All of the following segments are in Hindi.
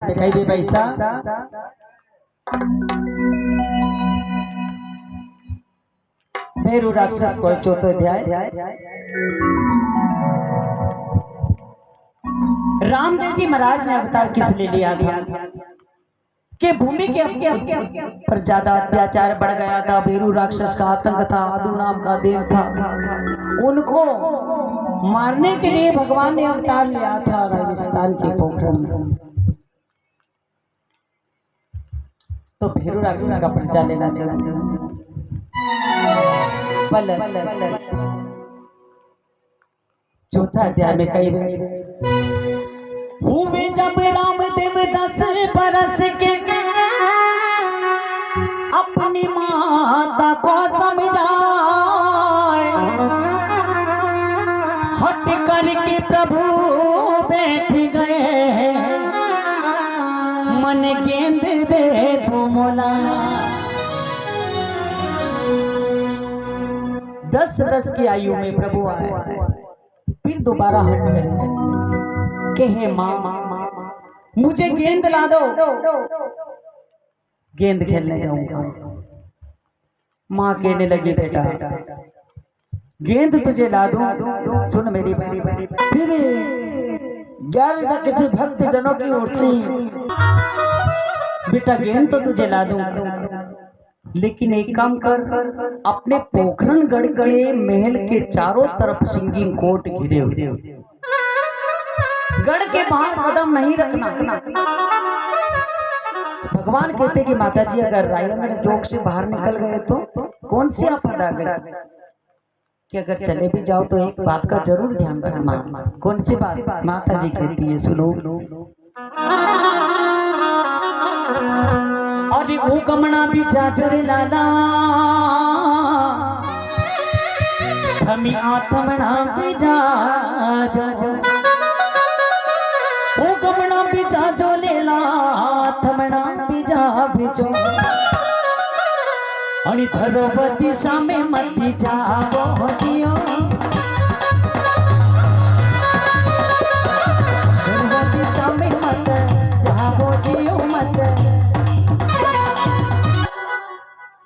कई भी पैसा मेरु राक्षस को चौथा अध्याय। रामदेव जी महाराज ने अवतार किस लिए लिया था कि भूमि के पर ज्यादा अत्याचार बढ़ गया था। भैरू राक्षस का आतंक था, आदू नाम का देव था, उनको मारने के लिए भगवान ने अवतार लिया था राजस्थान के पोखरण में। तो भैरू राक्षस का परिचय लेना जरूरी है। चौथा अध्याय में कई हुए जब रामदेव 10 बरस के अपनी माता को समझाए, हट करके प्रभु बैठ गए, मन गेंद दे तो मोला। 10 वर्ष की आयु में प्रभु आए, फिर दोबारा हट गए कि हे माँ मुझे गेंद ला दो, गेंद खेलने जाऊंगा। माँ कहने लगी बेटा गेंद तुझे ला दूं, सुन मेरी बात। फिर 11 किसी भक्त जनों की ओर से बेटा गेंद तो तुझे ला दूं, लेकिन एक काम कर, अपने पोखरणगढ़ के महल के चारों तरफ सिंगिंग कोट घिरे हुए, गढ़ के बाहर कदम नहीं रखना। भगवान कहते कि माता जी अगर रायगढ़ चौक से बाहर निकल गए तो कौन सी आफत आ गई, कि अगर चले भी जाओ तो एक बात का जरूर ध्यान रखना। कौन सी बात? माता जी कहती है सुनो, और वो गमना भी जाजरे लाला हमी आत्मना भी जा वो गमना भी जा जो लेला आत्मना भी जा भेजो, और धरोवती सामे मती जाओ दियो, धरोवती सामे मत जाओ दियो मत।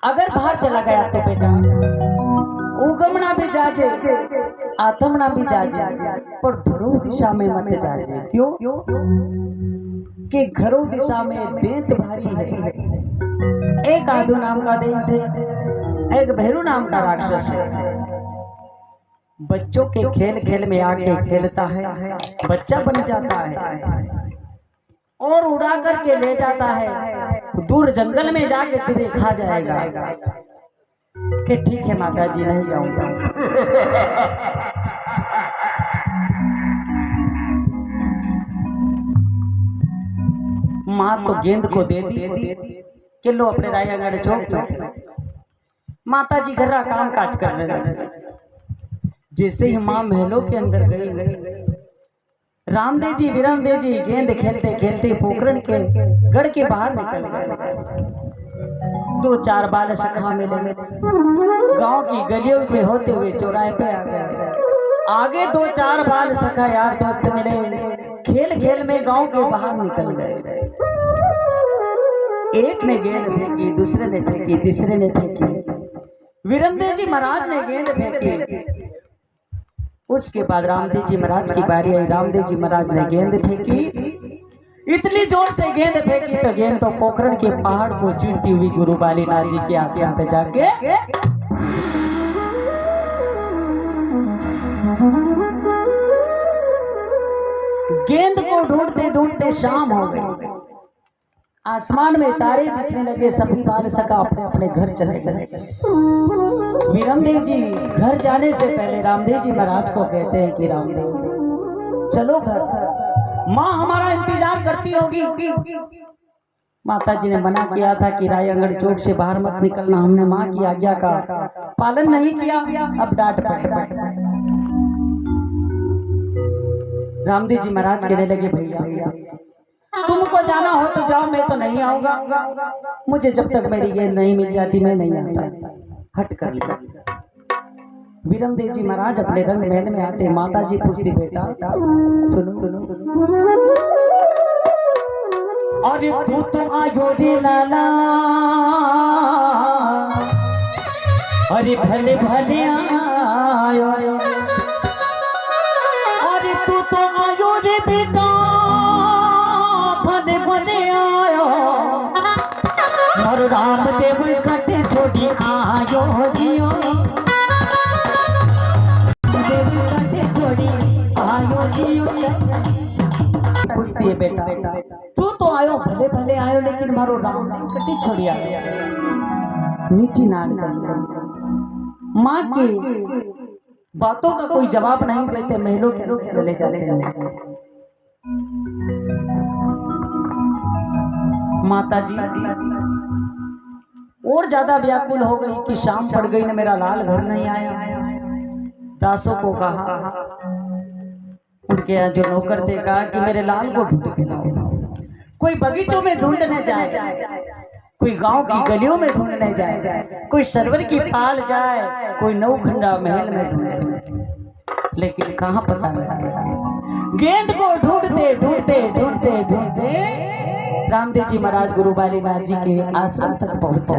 अगर बाहर चला गया तो बेटा उगमना भी जाजे आत्मना भी जाजे, पर घरों दिशा में मत जाजे। क्यों? कि घरों दिशा में देत भारी है। एक आदू नाम का देत है, एक भैरू नाम का राक्षस है। बच्चों के खेल खेल में आके खेलता है, बच्चा बन जाता है और उड़ा करके ले जाता है, दूर जंगल में जाके तुझे खा जाएगा। कि ठीक है माता जी नहीं जाऊंगा। माँ तो गेंद को दे दी कि लो अपने रायगढ़ चौक पे। माता जी घर का काम काज करने लगे। जैसे ही माँ महलों के अंदर गई, रामदेव जी वीरमदेव जी गेंद खेलते खेलते पोखरण के गढ़ के बाहर निकल गए। 2-4 बाल सखा मिले, गांव की गलियों में होते हुए चौराहे पे आ गए। आगे 2-4 बाल सखा यार दोस्त मिले, खेल खेल में गांव के बाहर निकल गए। एक ने गेंद फेंकी, दूसरे ने फेंकी, तीसरे ने फेंकी, वीरमदेव जी महाराज ने गेंद फेंकी। उसके बाद रामदेव जी महाराज की बारी आई। रामदेव जी महाराज ने गेंद फेंकी, इतनी जोर से गेंद फेंकी तो गेंद तो पोखरण के पहाड़ को चीरती हुई गुरु बालीनाथ जी के आश्रम पे जाके गेंद को ढूंढते ढूंढते शाम हो गई। आसमान में तारे दिखने लगे, सभी बाल सखा अपने अपने घर चले गए। वीरमदेव जी घर जाने से पहले रामदेव जी महाराज को कहते हैं कि रामदेव चलो घर, माँ हमारा इंतजार करती होगी। माता जी ने मना किया था कि रायगढ़ चौक से बाहर मत निकलना, हमने माँ की आज्ञा का पालन नहीं किया, अब डांट पड़े। रामदेव जी महाराज कहने लगे भैया तुमको जाना हो तो जाओ, मैं तो नहीं आऊंगा। मुझे जब तक मेरी गेंद नहीं मिल जाती मैं नहीं आता। हट कर लिया। वीरमदेव जी महाराज अपने रंग महल में आते, माता जी पूछती बेटा सुनो सुनो और तू तो आयो रे लाला, अरे भले भले आयो रे, अरे तू तो आयो रे बेटा भले भले आयो, और रामदेव कटे छोड़ी आयो जियो, देव कटे छोड़ी आयो जियो। पूछती है बेटा तू तो आयो भले भले आयो, लेकिन मारो रामदेव कटे छोड़ी आयो, नीची नान कर माँ की बातों का कोई जवाब नहीं देते, महलों के लोग चले जाते हैं। माता जी और ज्यादा व्याकुल हो गई कि शाम पड़ गई ना, मेरा लाल घर नहीं आया। दासों को कहा, उनके यहाँ जो नौकर थे कहा कि मेरे लाल को ढूंढ के लाओ। कोई बगीचों में ढूंढने जाए, कोई गांव की गलियों में ढूंढने जाए, कोई सरवर की पाल जाए, कोई नौखंडा महल में ढूंढे, लेकिन कहाँ पता नहीं। गेंद को ढूंढते ढूंढते ढूंढते ढूंढते रामदेव जी महाराज गुरु बालीनाथ जी के आश्रम तक पहुंचे।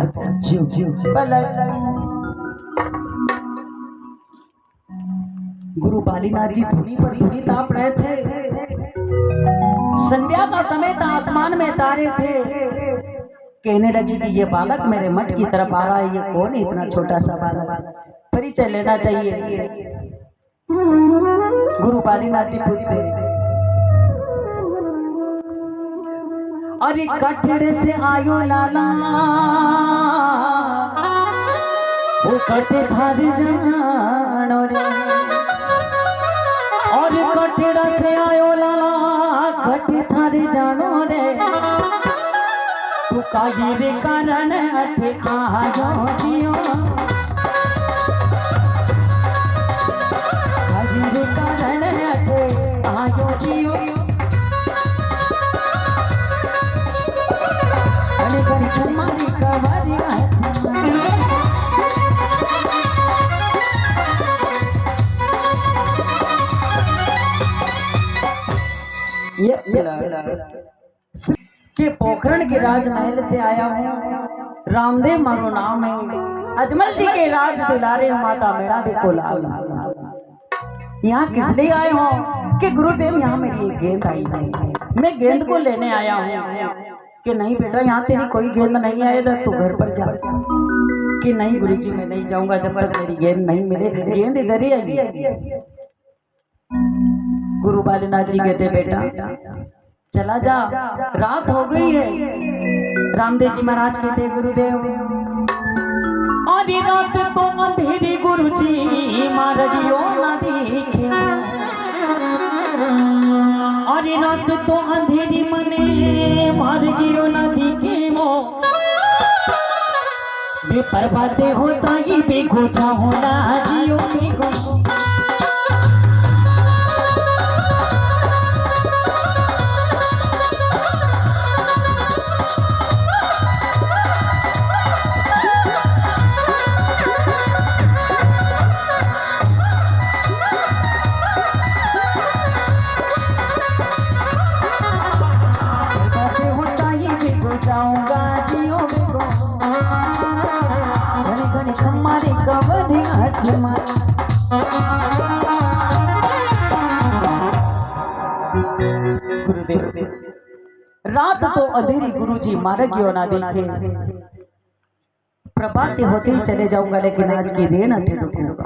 गुरु बालीनाथ जी धुनी पर धुनी ताप रहे थे। संध्या का समय था, आसमान में तारे थे। कहने लगी कि ये बालक मेरे मठ की तरफ आ रहा है, ये कौन है इतना छोटा सा बालक, परिचय लेना चाहिए। गुरु बालीनाथ जी पूछते, अरे कटड़ से आयो लाला, वो कटे थारी जानो रे, और कटड़ा से आयो लाला, कटे थारी जानो रे, तू काहे रे कारण अठे आयो जियो, काहे रे कारण अठे आयो जियो, अरे गरी तुम्हारी कवरिया के पोखरण के राजमहल से आया हूँ, रामदेव मारो नाम है, अजमल जी के राज दुलारे हो, माता मेरा देखो लाल। यहाँ किस लिए आए हो कि गुरुदेव यहाँ मेरी एक गेंद आई है, मैं गेंद को लेने आया हूँ। कि नहीं बेटा यहाँ तेरी कोई गेंद नहीं आए तो तू घर पर जा। कि नहीं गुरुजी मैं नहीं जाऊंगा जब तक मेरी गेंद नहीं मिले, गेंद इधर ही आई। गुरु बालीनाथ जी कहते बेटा चला जा, रात हो गई है। रामदेव जी महाराज कहते गुरुदेव, अरे रात तो अंधेरी गुरुजी मारियो ना दिखे, अरे रात तो अंधेरी मने मारियो ना दिखे, वो बेपरवाते होता ही बेगोचा होना जियो बेगो। रात तो अंधेरी गुरुजी मार्गियो ना देखे, प्रभात होते ही चले जाऊंगा, लेकिन आज की रेन अटे रुकूंगा।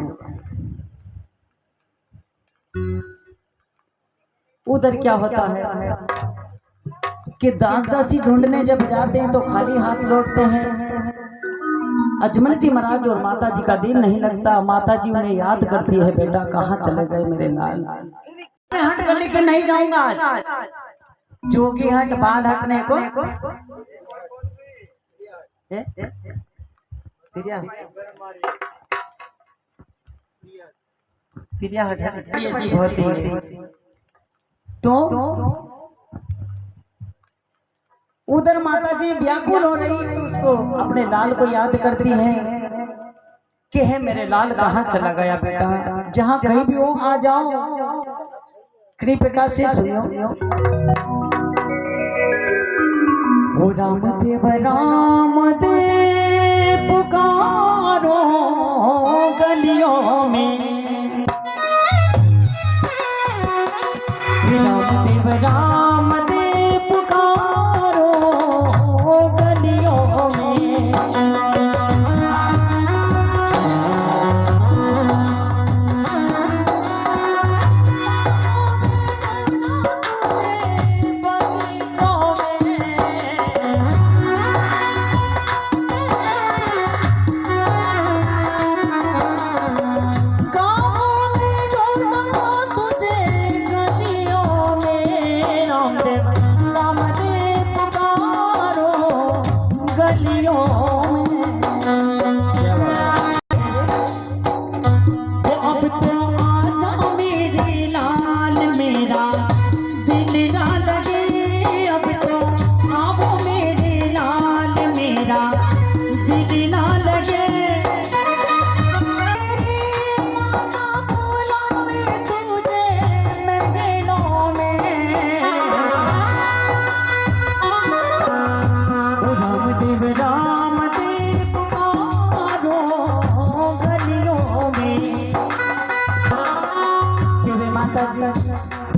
उधर क्या होता है कि दास दासी ढूंढने जब जाते हैं तो खाली हाथ लौटते हैं। अजमल जी महाराज और माता जी का दिल नहीं लगता। माता जी उन्हें याद करती है, बेटा कहाँ चले गए मेरे लाल। मैं हट कर लेकर नहीं जाऊंगा आज, जोगी हट बाल हटने को तिरिया हट अजीब होती है। तो उधर माता जी व्याकुल हो रही है, उसको अपने लाल को याद करती है कि है मेरे लाल कहाँ चला गया बेटा, जहाँ कहीं भी हो आ जाओ। कृपा प्रकार से सुनियो। ओ रामदेव रामदेव पुकारो गलियों में, रामदेव रामदेव पुकारो गलियों में।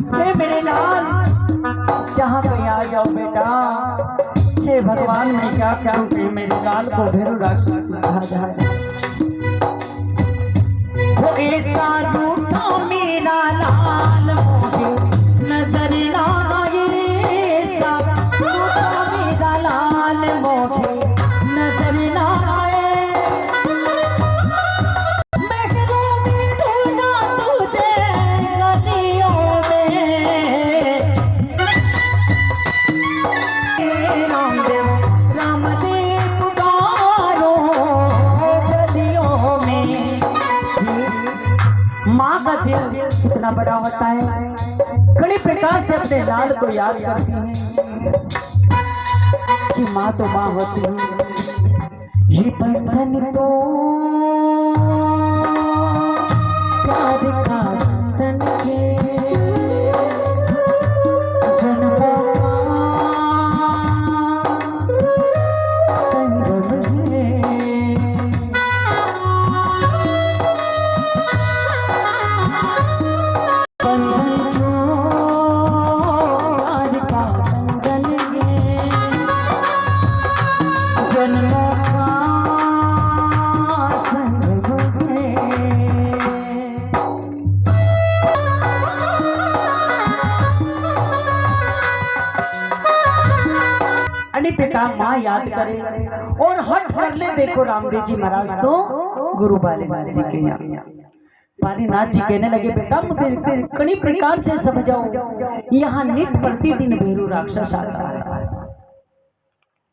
ये मेरे लाल जहाँ पे आ जाओ बेटा, ये भगवान ने क्या क्या मेरे लाल को भैरव राक्षस कहा जाए। वो ऐसा रूठा मेरा लाल मुझे नजर ना आए, ऐसा रूठा मेरा लाल मुझे नजर ना आए। माँ का दिल कितना बड़ा होता है, कई प्रकार से अपने लाल को याद करती है कि माँ तो माँ होती है। ये बंधन तो प्यार का बंधन है, जन्मों का संगम है। माँ याद करे और हट कर ले। देखो रामदेव जी महाराज तो गुरु बालीनाथ जी के यहाँ, बालीनाथ जी कहने लगे बेटा मुझे कई प्रकार से समझाओ, यहाँ नित्य प्रतिदिन भैरव राक्षस आता है,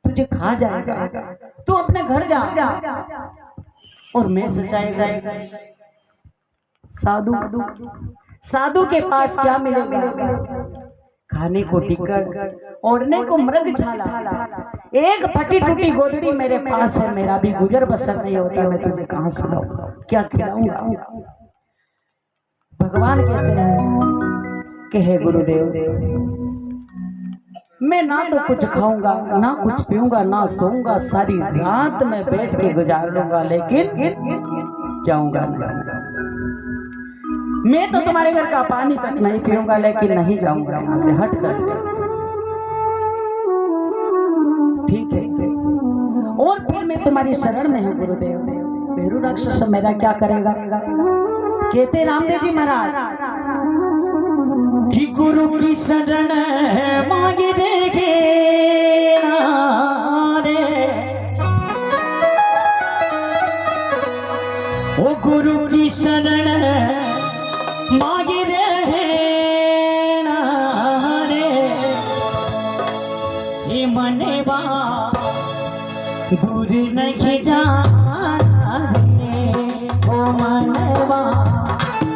तुझे खा जाएगा, तू अपने घर जा और मैं सचाए जाएगा। साधु के पास क्या मिलेगा? खाने को टिकट, ओढ़ने को मृग छाला, एक फटी टूटी गोदड़ी मेरे पास है, मेरा भी गुजर बसर नहीं होता, मैं तुझे कहां सुनाऊं, क्या खिलाऊंगा? भगवान कहते हैं कि हे गुरुदेव, मैं ना तो कुछ खाऊंगा, ना कुछ पीऊंगा, ना सोऊंगा, सारी रात में बैठ के गुजार लूंगा, लेकिन जाऊंगा नहीं। मैं तो तुम्हारे घर का पानी तक नहीं पीऊंगा, लेकिन नहीं जाऊंगा यहाँ से, हट कर। ठीक है, और फिर मैं तुम्हारी शरण में हूँ गुरुदेव। भैरव राक्षस मेरा क्या करेगा? कहते रामदेव जी महाराज कि गुरु की शरण मांगे रे, ओ गुरु की शरण मांगे रे, मनवा दूर नहीं जाना रे, ओ मनवा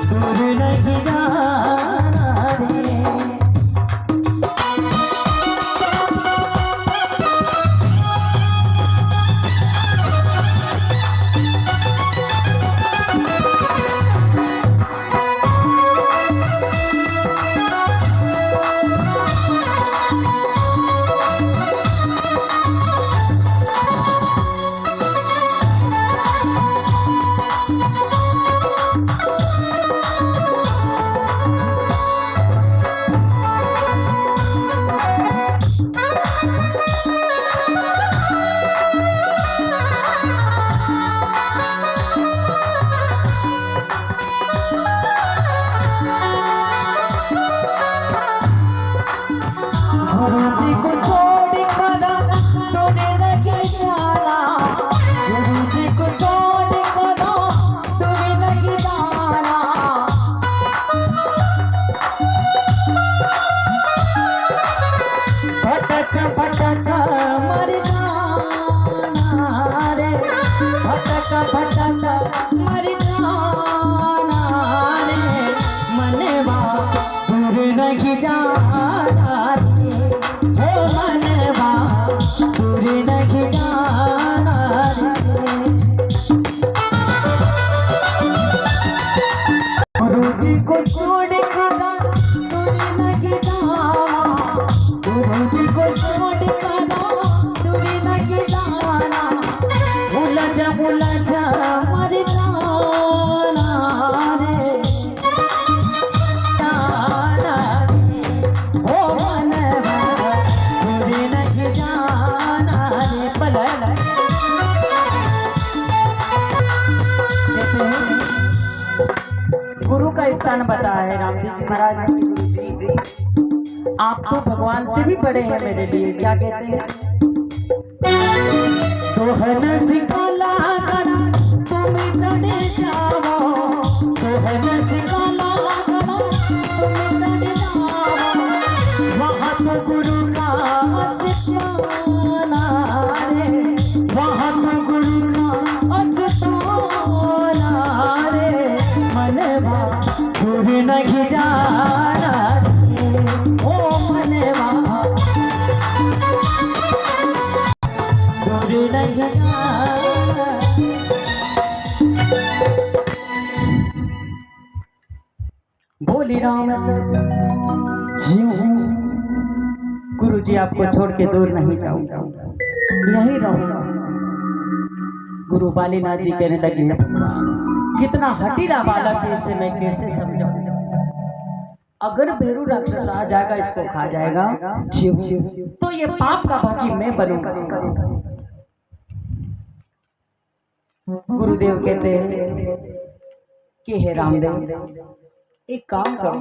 दूर नहीं जाना रे। स्थान बताया है रामदेव जी महाराज ने। आप तो भगवान से भी बड़े हैं मेरे लिए। क्या कहते हैं? सोहन सिकाला गड़ा तुम चढ़े जाओ, सोहन सिकाला गड़ा तुम चढ़े जाओ, वहाँ तो गुरु का अस्ताना रे, वहाँ तो गुरु का अस्ताना रे, मनवा दूर नहीं जाना रे, ओ मनवा दूर नहीं जाना। बोली राम से गुरु जी आपको छोड़ के दूर नहीं जाऊंगा, यही रहूंगा। गुरु बालीनाथ जी कहने लगे, कितना हठीला बालक है, इसे मैं कैसे समझाऊं? अगर भैरू राक्षस आ जाएगा, इसको खा जाएगा तो ये पाप का भागी मैं बनूंगा। गुरुदेव कहते हैं कि हे रामदेव, एक काम करो,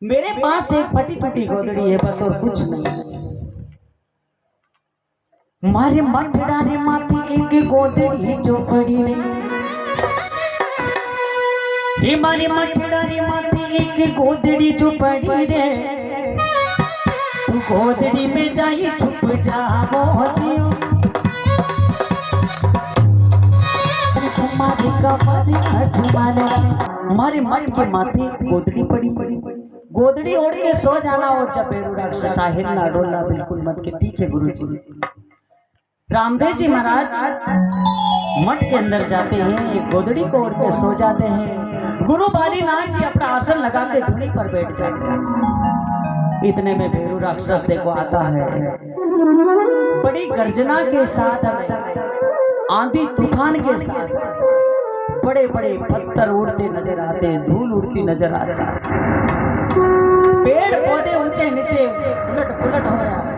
मेरे पास एक फटी फटी गोदड़ी है बस, और कुछ नहीं। मारे मठड़ाने माथी एक गोदड़ी जो पड़ी रे, हे मारे मठड़ाने माथी एक गोदड़ी जो पड़ी रे, तू गोदड़ी में जाई छुप जाओ जियो, मारे मठ के माथे गोदड़ी पड़ी, गोदड़ी ओढ़ के सो जाना। और जब भैरू राक्षस हिलना डोलना बिल्कुल मत के। ठीक है गुरु जी। रामदेव जी महाराज मठ के अंदर जाते हैं, एक गोदड़ी को ओढ़ के सो जाते हैं। गुरु बालीनाथ जी अपना आसन लगा के धूनी पर बैठ जाते हैं। इतने में भैरू राक्षस देखो आता है, बड़ी गर्जना के साथ, आंधी तूफान के साथ, बड़े बड़े पत्थर उड़ते नजर आते, धूल उड़ती नजर आता, पेड़ पौधे ऊंचे नीचे उलट पुलट हो रहा है।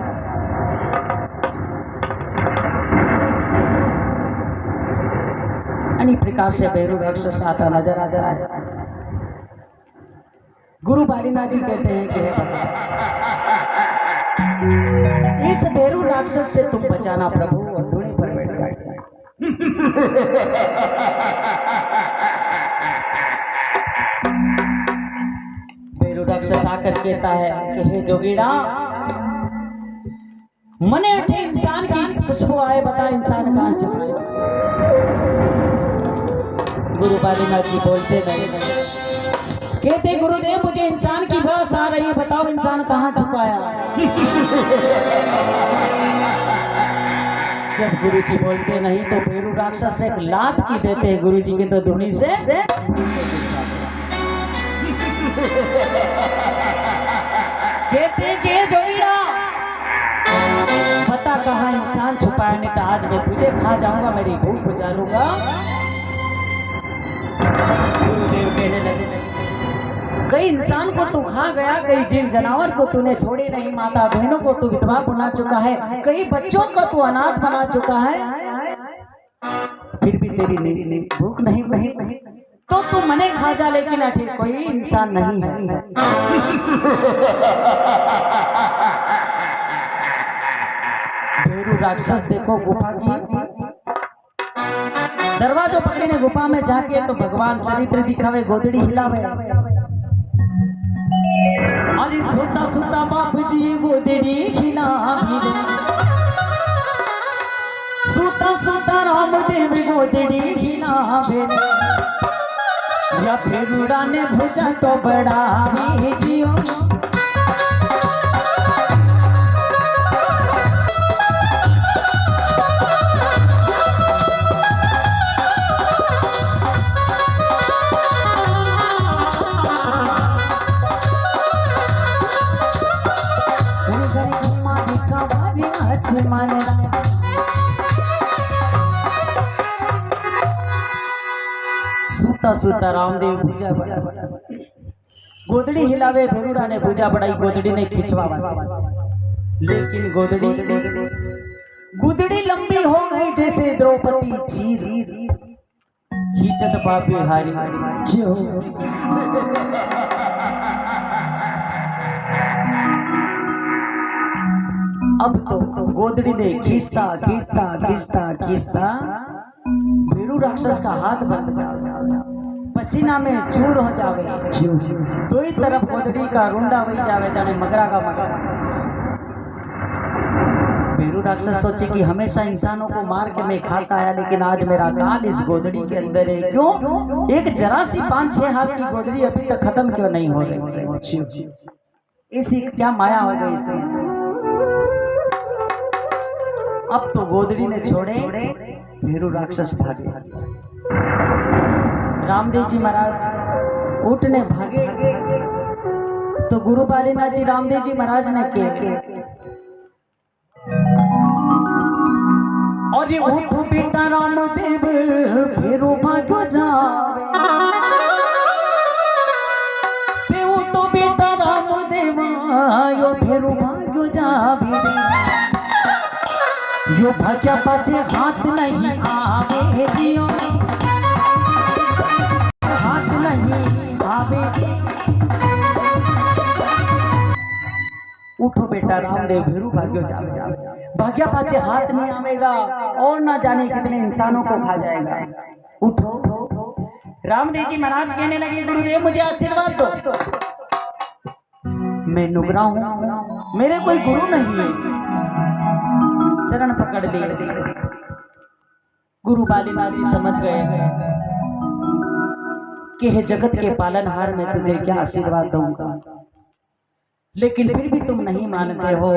अनेक प्रकार से भैरू राक्षस आता नजर आ रहा है। गुरु बालीनाथ जी कहते हैं कि इस भैरू राक्षस से तुम बचाना प्रभु, और धूनी पर बैठ जाते हैं। भैरू राक्षस आकर कहता है कि हे जोगीड़ा, मने उठे इंसान की खुशबू आए, बता इंसान कहाँ छुपाए? गुरु बालीनाथ जी बोलते नहीं, कहते गुरुदेव मुझे इंसान की बस आ रही है, बताओ इंसान कहाँ छुपाया? जब गुरु जी बोलते नहीं तो भैरू राक्षस एक लात की देते हैं गुरु जी के, तो धुनी से नीचे गिर जाते। कहते के जोड़ीड़ा, पता कहाँ इंसान छुपाया, नहीं तो आज मैं तुझे खा जाऊंगा, मेरी भूख बुझा लूंगा। गुरुदेव कहने लगे, कई इंसान को तू खा गया, कई जीव जानवर को तूने छोड़े नहीं, माता बहनों को तू विधवा बना चुका है, कई बच्चों को तू अनाथ बना चुका है, फिर भी तेरी भूख नहीं बुझी, तो तू मने खा जा, लेकिन अठी कोई इंसान नहीं है। भैरू राक्षस देखो गुफा की दरवाजों पकड़ने गुफा में जाके तो भगवान चरित्र दिखावे, गोदड़ी हिलावे। अरे सोता सोता बाप जी गोदड़ी हिलावे, सोता सोता रामदेव गोदड़ी हिलावे, या भैरूड़ा ने भुजा तो बड़ा जियो। सूता सूता रामदेव भुजा बड़ा, गोदड़ी हिलावे, भैरूड़ा ने भुजा बढ़ाई, गोदड़ी ने खिंचवा, लेकिन गोदड़ी लंबी हो गई जैसे द्रौपदी चीर। खींचत पापी हारी जो अब तो गोदड़ी ने खींचता खींचता खींचता खींचता भीरू राक्षस का हाथ बंद जावे, पसीना में चूर हो जावे, दो ही तरफ गोदड़ी का रुंडा वही जावे जाने मगरा का मगरा। भीरू राक्षस सोचे कि हमेशा इंसानों को मार के मैं खाता है, लेकिन आज मेरा काल इस गोदड़ी के अंदर है। क्यों एक जरा सी 5-6 हाथ की गोदड़ी अभी तक खत्म क्यों नहीं हो रही? इसी क्या माया हो गई इसमें। अब तो गोदड़ी ने छोड़े, भीरू राक्षस भागे। रामदेव जी महाराज उठने भागे तो गुरु बालीनाथ जी रामदेव जी महाराज ने के और ये उठो बेटा रामदेव भीरू भाग्यो जावे, ते उठो बेटा रामदेव यो भीरू भाग्यो जावे, यो भाग्या पाछे हाथ नहीं आवे जियो, हाथ नहीं आवे। उठो बेटा रामदेव भीरू भाग्यो जावे, भाग्या पाछे हाथ नहीं आवेगा और ना जाने कितने इंसानों को खा जाएगा। उठो। रामदेव जी महाराज कहने लगे गुरुदेव मुझे आशीर्वाद दो, मैं नुगरा हूं, मेरे कोई गुरु नहीं है। चरण पकड़ लिए। गुरु बालीनाथ जी समझ गए कि हे जगत के पालनहार मैं तुझे क्या आशीर्वाद दूंगा, लेकिन फिर भी तुम नहीं मानते हो।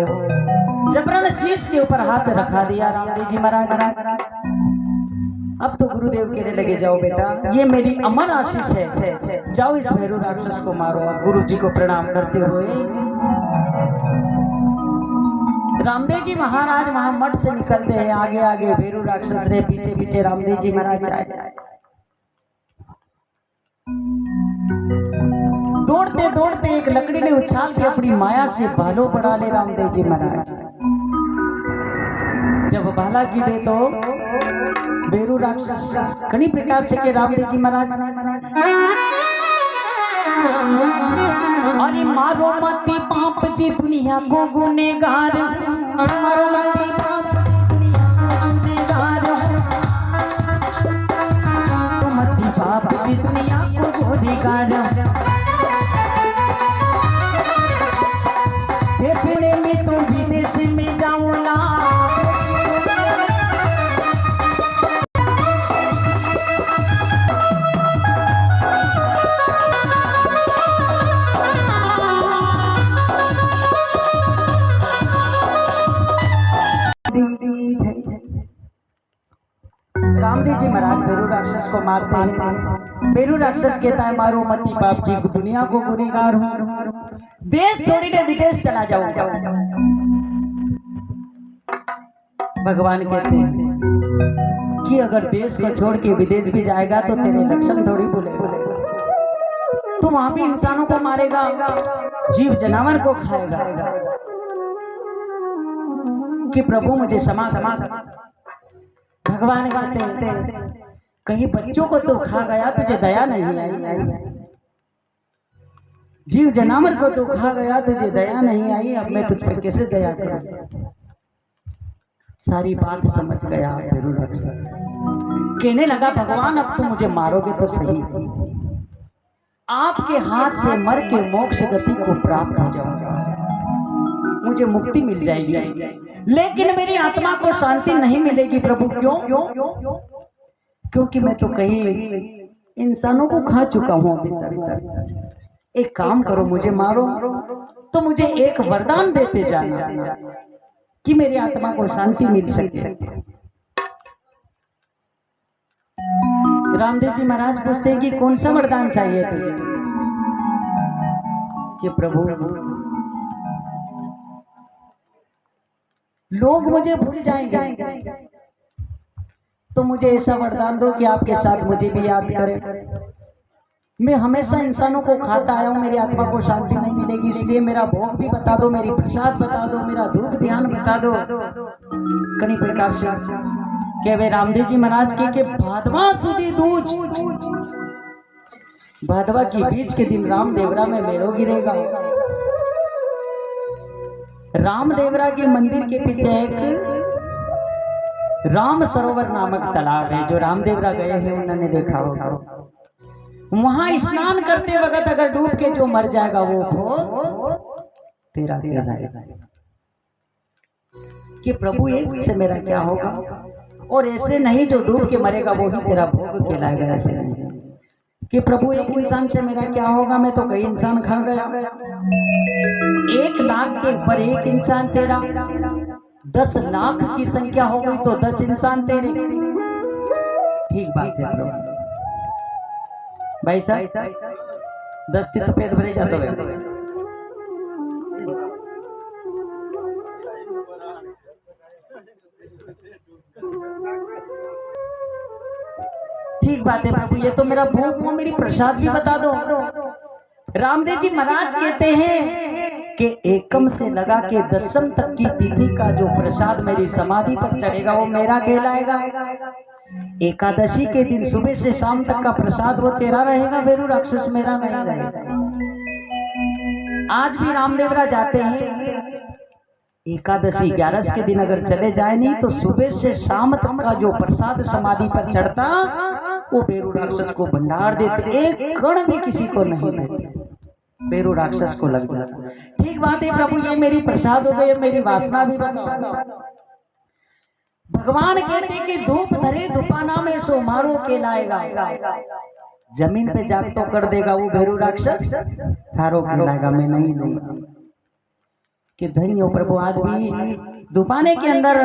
जबरन शीश के ऊपर हाथ रखा दिया रामदेव जी महाराज ने। अब तो गुरुदेव कहने लगे जाओ बेटा ये मेरी अमर आशीष है, जाओ इस भैरू राक्षस को मारो। और गुरु जी को प्रणाम करते हुए रामदेव जी महाराज वहां मठ से निकलते हैं। आगे आगे भैरू राक्षस रे, पीछे पीछे रामदेव जी महाराज जाए। दौड़ते दौड़ते एक लकड़ी ने उछाल के अपनी माया से भालो बढ़ा ले रामदेव जी महाराज। जब भाला की दे तो भैरू राक्षस कई प्रकार से के रामदेव जी महाराज अरे मारो मती पाप जी दुनिया को गुनेगार, मारो मती पाप दुनिया को गुनेगार, तो मती पाप जी दुनिया को गुनेगार। देश में तो विदेश में जाऊंगा, रामदेव जी महाराज भैरू राक्षस को मारते हैं। भैरू राक्षस कहता है मारो मती बाप जी दुनिया को गुनेगार हूं, देश छोड़ीने विदेश चला जाऊंगा। भगवान कहते हैं कि अगर देश को छोड़ के विदेश भी जाएगा तो तेरे लक्षण थोड़ी भूलेगा, तो वहां भी इंसानों को मारेगा, जीव जानवर को खाएगा। कि प्रभु मुझे क्षमा क्षमा। भगवान कहते हैं कहीं बच्चों को तो खा गया तुझे दया नहीं आई, जीव जानवर को तो खा गया तुझे दया नहीं आई, अब मैं तुझ पर कैसे दया करूं। सारी बात समझ गया भैरू राक्षस। कहने लगा भगवान अब तुम मुझे मारोगे तो सही, आपके हाथ से मर के मोक्ष गति को प्राप्त हो जाऊंगा, मुझे मुक्ति मिल जाएगी, लेकिन मेरी आत्मा को शांति नहीं मिलेगी। प्रभु क्यों? क्योंकि मैं तो कहीं इंसानों को खा चुका हूं अभी तक। एक काम करो मुझे मारो तो मुझे एक वरदान देते जाना कि मेरी आत्मा को शांति मिल सके। रामदेव जी महाराज पूछते हैं कि कौन सा वरदान चाहिए तुझे? कि प्रभु लोग मुझे भूल जाएंगे, तो मुझे ऐसा वरदान दो कि आपके साथ मुझे भी याद करें। मैं हमेशा इंसानों को खाता आया हूं, मेरी आत्मा को शांति नहीं मिलेगी, इसलिए मेरा भोग भी बता दो, मेरी प्रसाद बता दो, मेरा धूप ध्यान बता दो। कई प्रकार से के वे रामदेव जी महाराज के भादवा सुधी दूज, भादवा की बीच के दिन रामदेवरा में मेलो गिरेगा। रामदेवरा के मंदिर के पीछे एक राम सरोवर नामक तालाब है, जो रामदेवरा गए हैं उन्होंने देखा होगा। वहां स्नान करते वक्त अगर डूब के जो मर जाएगा वो भोग तेरा कहलाएगा। कि प्रभु एक से मेरा क्या होगा, और ऐसे नहीं जो डूब के मरेगा वो ही तेरा भोग कहलाएगा। ऐसे नहीं कि प्रभु एक इंसान से मेरा क्या होगा, मैं तो कई इंसान खा गया। 1 लाख के ऊपर एक इंसान तेरा, 10 लाख की संख्या हो गई तो 10 इंसान तेरे। ठीक बात है प्रभु भाई साहब, 10 थी तो पेट भरे जाते हुए। ठीक बात है प्रभु, ये तो मेरा भोग हो, मेरी प्रसाद भी बता दो। रामदेव जी महाराज कहते हैं कि एकम से लगा के दशम तक की तिथि का जो प्रसाद मेरी समाधि पर चढ़ेगा वो मेरा कहलाएगा। एकादशी के दिन सुबह से शाम तक का प्रसाद वो तेरा रहेगा, वेरु राक्षस मेरा नहीं रहेगा। आज भी रामदेवरा जाते हैं, एकादशी 11 के दिन अगर चले जाए नहीं तो सुबह से शाम तक का जो प्रसाद समाधि पर चढ़ता वो बेरू राक्षस को भंडार देते, एक कण भी किसी को नहीं देते, बेरू राक्षस को लग जाता। ठीक बात है प्रभु, ये मेरी प्रसाद हो गई, मेरी वासना भी बताओ। भगवान कहते कि धूप धरे धुपाना में सो मारो के लाएगा, जमीन पे जाग तो कर देगा वो बेरू राक्षस, थारो कहलाएगा मैं नहीं लूंगा। कि धन्य हो प्रभु, आज भी दुपाने के अंदर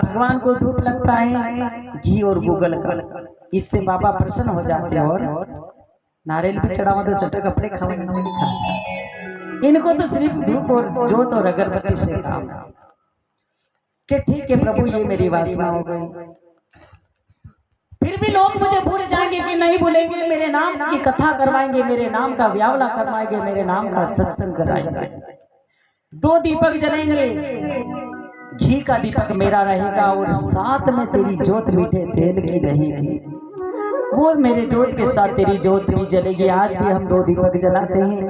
भगवान को धूप लगता है घी और गूगल का, इससे बाबा प्रसन्न हो जाते हैं। और नारियल भी चढ़ावा तो चटे कपड़े खाएंगे, इनको तो सिर्फ धूप और जोत और अगरबत्ती से काम। कि ठीक है प्रभु, ये मेरी वासना हो गई। फिर भी लोग मुझे भूल जाएंगे कि नहीं भूलेंगे, मेरे नाम की कथा करवाएंगे, मेरे नाम का व्यावला करवाएंगे, मेरे नाम का सत्संग कराएंगे। 2 दीपक जलेंगे, घी का दीपक मेरा रहेगा और साथ में तेरी ज्योत मीठे तेल की रहेगी, वो मेरे ज्योत के साथ तेरी ज्योत भी जलेगी। आज भी हम 2 दीपक जलाते हैं,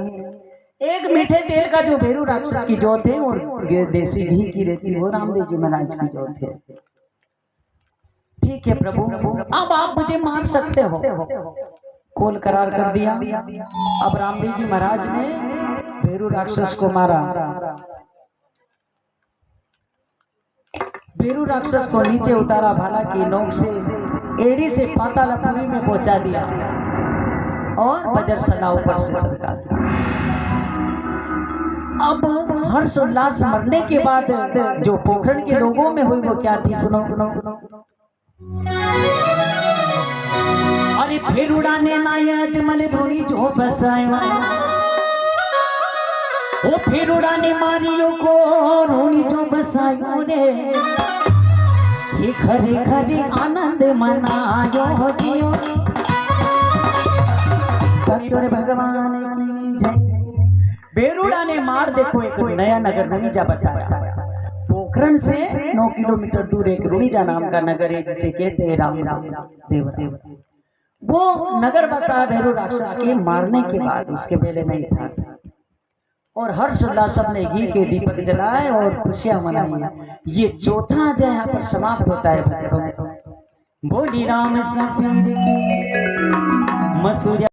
एक मीठे तेल का जो बेरू राक्षस की ज्योत है और देसी घी की रहती है वो रामदेव जी महाराज की ज्योत है। ठीक है प्रभु, अब आप मुझे मार सकते हो, कोल करार कर दिया। अब रामदेव जी महाराज ने बेरू राक्षस को मारा, बेरू राक्षस को नीचे उतारा, भाला की नोक से एड़ी से पातालपुरी में पहुंचा दिया और बजर सला ऊपर से सरका दिया। अब हर्ष उल्लास मरने के बाद जो पोखरण के लोगों में हुई वो क्या थी, सुनो। अरे फिर उड़ाने लाया अजमल भूरी जो बसाया, वो फिर उड़ाने मारियो को रोनी जो बसायो रे, ये खरे खरे आनंद मनायो जियो, भक्तों भगवान की जय। बेरुड़ा ने मार देखो एक नया नगर रुणीजा बसाया। पोखरण से 9 किलोमीटर दूर एक रुणीजा नाम का नगर है जिसे कहते हैं रामदेवरा। वो नगर बसा बेरू राक्षस के मारने के बाद, उसके पहले नहीं था। और हर्ष उल्लास सबने घी के दीपक जलाए और खुशियां मनाई। ये 4था अध्याय यहाँ पर समाप्त होता है भक्तों। बोली राम सफीर की मसूरिया।